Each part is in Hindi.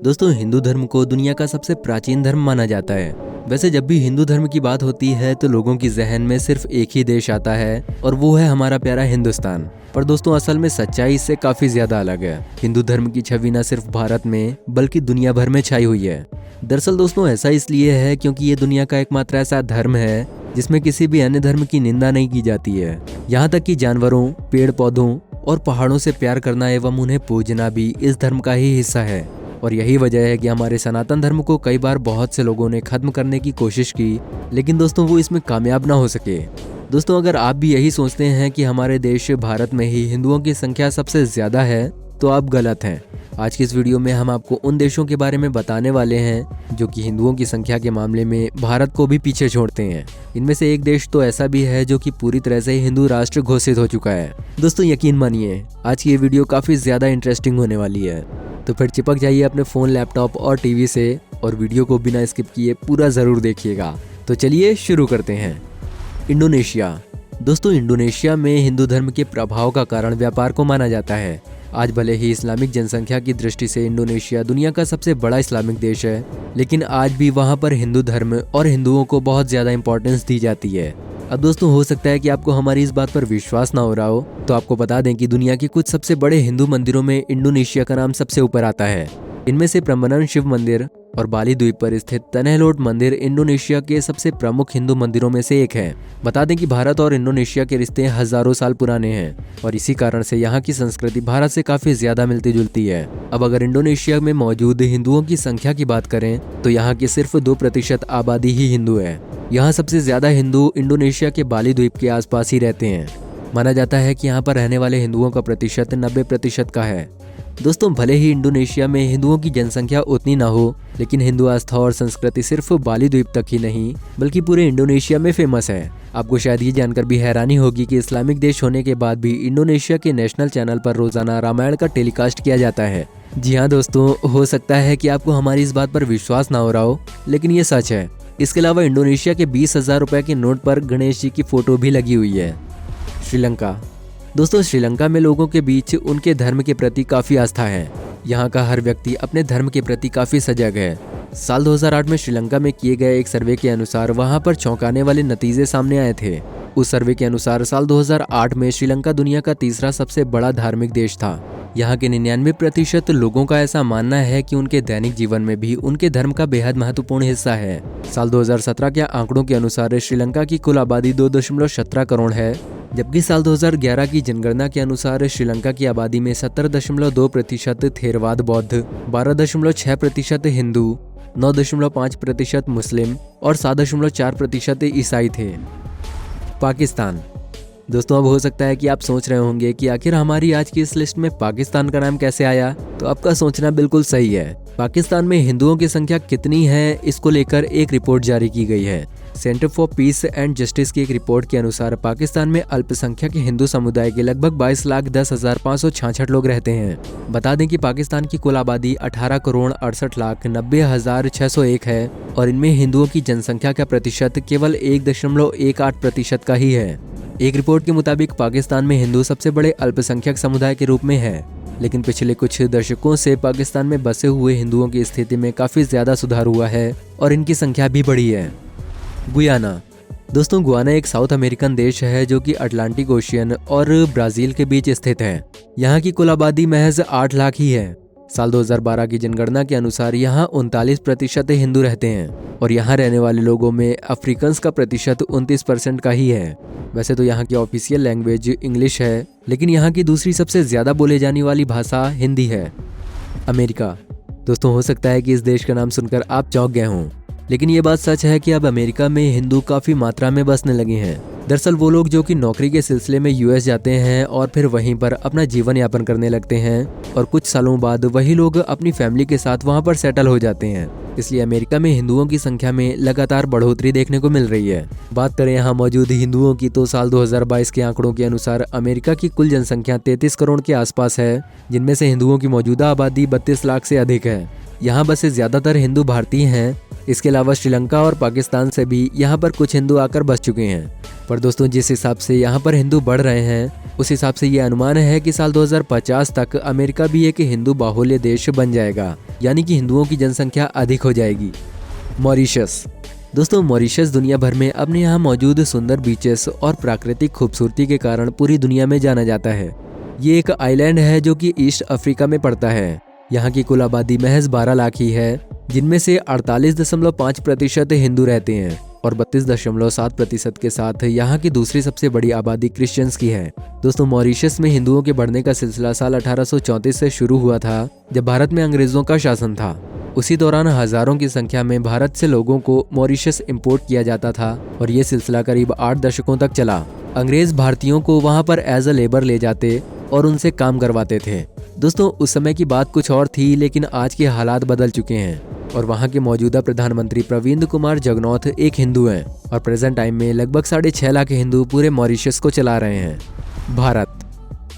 दोस्तों, हिंदू धर्म को दुनिया का सबसे प्राचीन धर्म माना जाता है। वैसे जब भी हिंदू धर्म की बात होती है तो लोगों की जहन में सिर्फ एक ही देश आता है और वो है हमारा प्यारा हिंदुस्तान। पर दोस्तों, असल में सच्चाई इससे काफी ज्यादा अलग है। हिंदू धर्म की छवि न सिर्फ भारत में बल्कि दुनिया भर में छाई हुई है। दरअसल दोस्तों, ऐसा इसलिए है क्योंकि ये दुनिया का एकमात्र ऐसा धर्म है जिसमें किसी भी अन्य धर्म की निंदा नहीं की जाती है। यहाँ तक कि जानवरों, पेड़ पौधों और पहाड़ों से प्यार करना एवं उन्हें पूजना भी इस धर्म का ही हिस्सा है। और यही वजह है कि हमारे सनातन धर्म को कई बार बहुत से लोगों ने खत्म करने की कोशिश की, लेकिन दोस्तों वो इसमें कामयाब ना हो सके। दोस्तों, अगर आप भी यही सोचते हैं कि हमारे देश भारत में ही हिंदुओं की संख्या सबसे ज्यादा है तो आप गलत हैं। आज की इस वीडियो में हम आपको उन देशों के बारे में बताने वाले हैं जो कि हिंदुओं की संख्या के मामले में भारत को भी पीछे छोड़ते हैं। इनमें से एक देश तो ऐसा भी है जो कि पूरी तरह से हिंदू राष्ट्र घोषित हो चुका है। दोस्तों, यकीन मानिए आज की ये वीडियो काफी ज्यादा इंटरेस्टिंग होने वाली है। तो फिर चिपक जाइए अपने फोन, लैपटॉप और टीवी से और वीडियो को बिना स्किप किए पूरा जरूर देखिएगा। तो चलिए शुरू करते हैं। इंडोनेशिया। दोस्तों, इंडोनेशिया में हिंदू धर्म के प्रभाव का कारण व्यापार को माना जाता है। आज भले ही इस्लामिक जनसंख्या की दृष्टि से इंडोनेशिया दुनिया का सबसे बड़ा इस्लामिक देश है, लेकिन आज भी वहाँ पर हिंदू धर्म और हिंदुओं को बहुत ज्यादा इंपॉर्टेंस दी जाती है। अब दोस्तों, हो सकता है कि आपको हमारी इस बात पर विश्वास ना हो रहा हो, तो आपको बता दें कि दुनिया के कुछ सबसे बड़े हिंदू मंदिरों में इंडोनेशिया का नाम सबसे ऊपर आता है। इनमें से प्रम्बनन शिव मंदिर और बाली द्वीप पर स्थित तनहलोट मंदिर इंडोनेशिया के सबसे प्रमुख हिंदू मंदिरों में से एक है। बता दें कि भारत और इंडोनेशिया के रिश्ते हजारों साल पुराने हैं और इसी कारण से यहाँ की संस्कृति भारत से काफी ज्यादा मिलती जुलती है। अब अगर इंडोनेशिया में मौजूद हिंदुओं की संख्या की बात करें तो यहाँ की सिर्फ 2% आबादी ही हिंदू है। यहाँ सबसे ज्यादा हिंदू इंडोनेशिया के बाली द्वीप के आसपास ही रहते हैं। माना जाता है कि यहाँ पर रहने वाले हिंदुओं का प्रतिशत 90% का है। दोस्तों, भले ही इंडोनेशिया में हिंदुओं की जनसंख्या उतनी ना हो, लेकिन हिंदू आस्था और संस्कृति सिर्फ बाली द्वीप तक ही नहीं बल्कि पूरे इंडोनेशिया में फेमस है। आपको शायद ये जानकर भी हैरानी होगी कि इस्लामिक देश होने के बाद भी इंडोनेशिया के नेशनल चैनल पर रोजाना रामायण का टेलीकास्ट किया जाता है। जी हाँ दोस्तों, हो सकता है कि आपको हमारी इस बात पर विश्वास ना हो रहा हो, लेकिन ये सच है। इसके अलावा इंडोनेशिया के 20,000 रुपए के नोट पर गणेश जी की फोटो भी लगी हुई है। श्रीलंका। दोस्तों, श्रीलंका में लोगों के बीच उनके धर्म के प्रति काफी आस्था है। यहाँ का हर व्यक्ति अपने धर्म के प्रति काफी सजग है। साल 2008 में श्रीलंका में किए गए एक सर्वे के अनुसार वहाँ पर चौंकाने वाले नतीजे सामने आए थे। उस सर्वे के अनुसार साल 2008 में श्रीलंका दुनिया का तीसरा सबसे बड़ा धार्मिक देश था। यहाँ के 99% लोगों का ऐसा मानना है कि उनके दैनिक जीवन में भी उनके धर्म का बेहद महत्वपूर्ण हिस्सा है। साल 2017 के आंकड़ों के अनुसार श्रीलंका की कुल आबादी 2.17 करोड़ है, जबकि साल 2011 की जनगणना के अनुसार श्रीलंका की आबादी में 70.2% थेरवाद बौद्ध, 12.6% हिंदू, 9.5% मुस्लिम और 7.4% ईसाई थे। पाकिस्तान। दोस्तों, अब हो सकता है कि आप सोच रहे होंगे कि आखिर हमारी आज की इस लिस्ट में पाकिस्तान का नाम कैसे आया, तो आपका सोचना बिल्कुल सही है। पाकिस्तान में हिंदुओं की संख्या कितनी है, इसको लेकर एक रिपोर्ट जारी की गई है। Centre for piece and justice की एक रिपोर्ट के अनुसार पाकिस्तान में अल्पसंख्यक हिंदू समुदाय के लगभग 22,10,566 लोग रहते हैं। बता दें कि पाकिस्तान की कुल आबादी 18,68,90,601 है और इनमें हिंदुओं की जनसंख्या का प्रतिशत केवल 1.18% का ही है। एक रिपोर्ट के मुताबिक पाकिस्तान में हिंदू सबसे बड़े अल्पसंख्यक समुदाय के रूप में है, लेकिन पिछले कुछ दशकों से पाकिस्तान में बसे हुए हिंदुओं की स्थिति में काफी ज्यादा सुधार हुआ है और इनकी संख्या भी बढ़ी है। गुयाना। दोस्तों, गुयाना एक साउथ अमेरिकन देश है जो कि अटलांटिक ओशियन और ब्राजील के बीच स्थित है। यहाँ की कुल आबादी महज 8 लाख ही है। साल 2012 की जनगणना के अनुसार यहाँ 39% हिंदू रहते हैं और यहाँ रहने वाले लोगों में अफ्रीकन्स का प्रतिशत 29% का ही है। वैसे तो यहाँ की ऑफिशियल लैंग्वेज इंग्लिश है, लेकिन यहाँ की दूसरी सबसे ज्यादा बोले जाने वाली भाषा हिंदी है। अमेरिका। दोस्तों, हो सकता है कि इस देश का नाम सुनकर आप चौंक गए हों, लेकिन ये बात सच है कि अब अमेरिका में हिंदू काफी मात्रा में बसने लगे हैं। दरअसल वो लोग जो कि नौकरी के सिलसिले में यूएस जाते हैं और फिर वहीं पर अपना जीवन यापन करने लगते हैं और कुछ सालों बाद वही लोग अपनी फैमिली के साथ वहां पर सेटल हो जाते हैं। इसलिए अमेरिका में हिंदुओं की संख्या में लगातार बढ़ोतरी देखने को मिल रही है। बात करें यहाँ मौजूद हिंदुओं की तो साल 2022 के आंकड़ों के अनुसार अमेरिका की कुल जनसंख्या 33 करोड़ के आसपास है, जिनमें से हिंदुओं की मौजूदा आबादी 32 लाख से अधिक है। यहाँ बसे ज्यादातर हिंदू भारतीय हैं। इसके अलावा श्रीलंका और पाकिस्तान से भी यहाँ पर कुछ हिंदू आकर बस चुके हैं। पर दोस्तों जिस हिसाब से यहाँ पर हिंदू बढ़ रहे हैं उस हिसाब से ये अनुमान है कि साल 2050 तक अमेरिका भी एक हिंदू बाहुल्य देश बन जाएगा, यानी कि हिंदुओं की जनसंख्या अधिक हो जाएगी। मॉरिशस। दोस्तों मॉरिशस दुनिया भर में अपने यहाँ मौजूद सुंदर बीचेस और प्राकृतिक खूबसूरती के कारण पूरी दुनिया में जाना जाता है। ये एक आइलैंड है जो कि ईस्ट अफ्रीका में पड़ता है। यहाँ की कुल आबादी महज 12 लाख ही है, जिनमें से 48.5% हिंदू रहते हैं और 32.7% के साथ यहाँ की दूसरी सबसे बड़ी आबादी क्रिश्चियंस की है। दोस्तों मॉरिशस में हिंदुओं के बढ़ने का सिलसिला साल 1834 से शुरू हुआ था, जब भारत में अंग्रेजों का शासन था। उसी दौरान हजारों की संख्या में भारत से लोगों को मॉरिशस इंपोर्ट किया जाता था और ये सिलसिला करीब 8 दशकों तक चला। अंग्रेज भारतीयों को वहाँ पर एज अ लेबर ले जाते और उनसे काम करवाते थे। दोस्तों उस समय की बात कुछ और थी, लेकिन आज के हालात बदल चुके हैं और वहाँ के मौजूदा प्रधानमंत्री प्रविंद कुमार जगनॉथ एक हिंदू हैं और प्रेजेंट टाइम में लगभग 6.5 लाख हिंदू पूरे मॉरिशस को चला रहे हैं। भारत।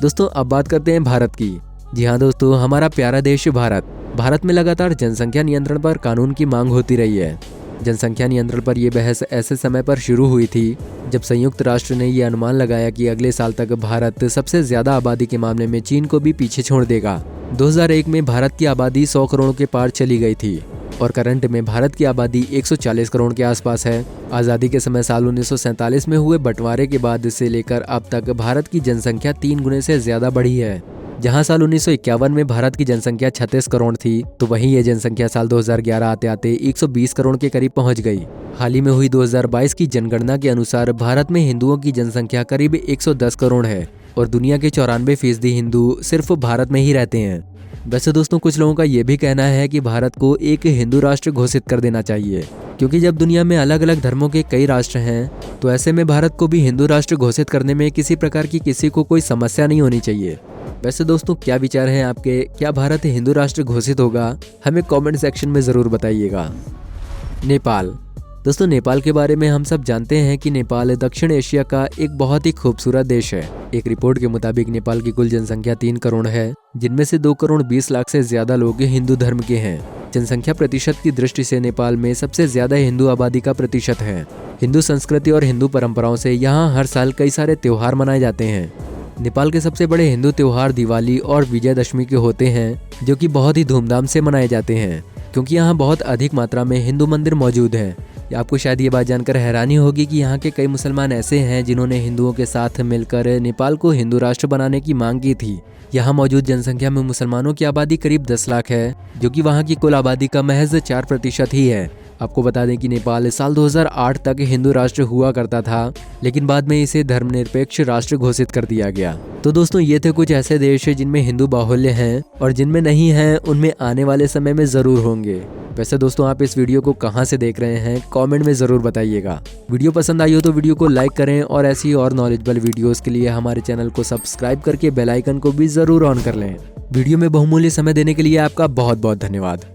दोस्तों अब बात करते हैं भारत की। जी हाँ दोस्तों, हमारा प्यारा देश भारत में लगातार जनसंख्या नियंत्रण पर कानून की मांग होती रही है। जनसंख्या नियंत्रण पर यह बहस ऐसे समय पर शुरू हुई थी जब संयुक्त राष्ट्र ने यह अनुमान लगाया कि अगले साल तक भारत सबसे ज्यादा आबादी के मामले में चीन को भी पीछे छोड़ देगा। 2001 में भारत की आबादी 100 करोड़ के पार चली गई थी और करंट में भारत की आबादी 140 करोड़ के आसपास है। आज़ादी के समय साल 1947 में हुए बंटवारे के बाद से लेकर अब तक भारत की जनसंख्या 3 गुने से ज्यादा बढ़ी है। जहां साल 1951 में भारत की जनसंख्या 36 करोड़ थी, तो वहीं ये जनसंख्या साल 2011 आते आते 120 करोड़ के करीब पहुंच गई। हाल ही में हुई 2022 की जनगणना के अनुसार भारत में हिंदुओं की जनसंख्या करीब 110 करोड़ है और दुनिया के 94% हिंदू सिर्फ भारत में ही रहते हैं। वैसे दोस्तों कुछ लोगों का ये भी कहना है कि भारत को एक हिंदू राष्ट्र घोषित कर देना चाहिए, क्योंकि जब दुनिया में अलग अलग धर्मों के कई राष्ट्र हैं तो ऐसे में भारत को भी हिंदू राष्ट्र घोषित करने में किसी प्रकार की किसी को कोई समस्या नहीं होनी चाहिए। वैसे दोस्तों क्या विचार हैं आपके, क्या भारत हिंदू राष्ट्र घोषित होगा? हमें कमेंट सेक्शन में ज़रूर बताइएगा। नेपाल। दोस्तों नेपाल के बारे में हम सब जानते हैं कि नेपाल दक्षिण एशिया का एक बहुत ही खूबसूरत देश है। एक रिपोर्ट के मुताबिक नेपाल की कुल जनसंख्या 3 करोड़ है, जिनमें से 2 करोड़ 20 लाख से ज्यादा लोग हिंदू धर्म के हैं। जनसंख्या प्रतिशत की दृष्टि से नेपाल में सबसे ज्यादा हिंदू आबादी का प्रतिशत है। हिंदू संस्कृति और हिंदू परंपराओं से यहाँ हर साल कई सारे त्योहार मनाए जाते हैं। नेपाल के सबसे बड़े हिंदू त्योहार दिवाली और विजयदशमी के होते हैं, जो कि बहुत ही धूमधाम से मनाए जाते हैं, क्योंकि यहाँ बहुत अधिक मात्रा में हिंदू मंदिर मौजूद हैं। आपको शायद ये बात जानकर हैरानी होगी कि यहाँ के कई मुसलमान ऐसे हैं जिन्होंने हिंदुओं के साथ मिलकर नेपाल को हिंदू राष्ट्र बनाने की मांग की थी। यहाँ मौजूद जनसंख्या में मुसलमानों की आबादी करीब 10 लाख है, जो कि वहाँ की कुल आबादी का महज 4% ही है। आपको बता दें कि नेपाल साल 2008 तक हिंदू राष्ट्र हुआ करता था, लेकिन बाद में इसे धर्मनिरपेक्ष राष्ट्र घोषित कर दिया गया। तो दोस्तों ये थे कुछ ऐसे देश जिनमें हिंदू बाहुल्य हैं और जिनमें नहीं हैं उनमें आने वाले समय में जरूर होंगे। वैसे दोस्तों आप इस वीडियो को कहां से देख रहे हैं कमेंट में जरूर बताइएगा। वीडियो पसंद आई हो तो वीडियो को लाइक करें और ऐसी और नॉलेजेबल वीडियोस के लिए हमारे चैनल को सब्सक्राइब करके बेल आइकन को भी जरूर ऑन कर लें। वीडियो में बहुमूल्य समय देने के लिए आपका बहुत बहुत धन्यवाद।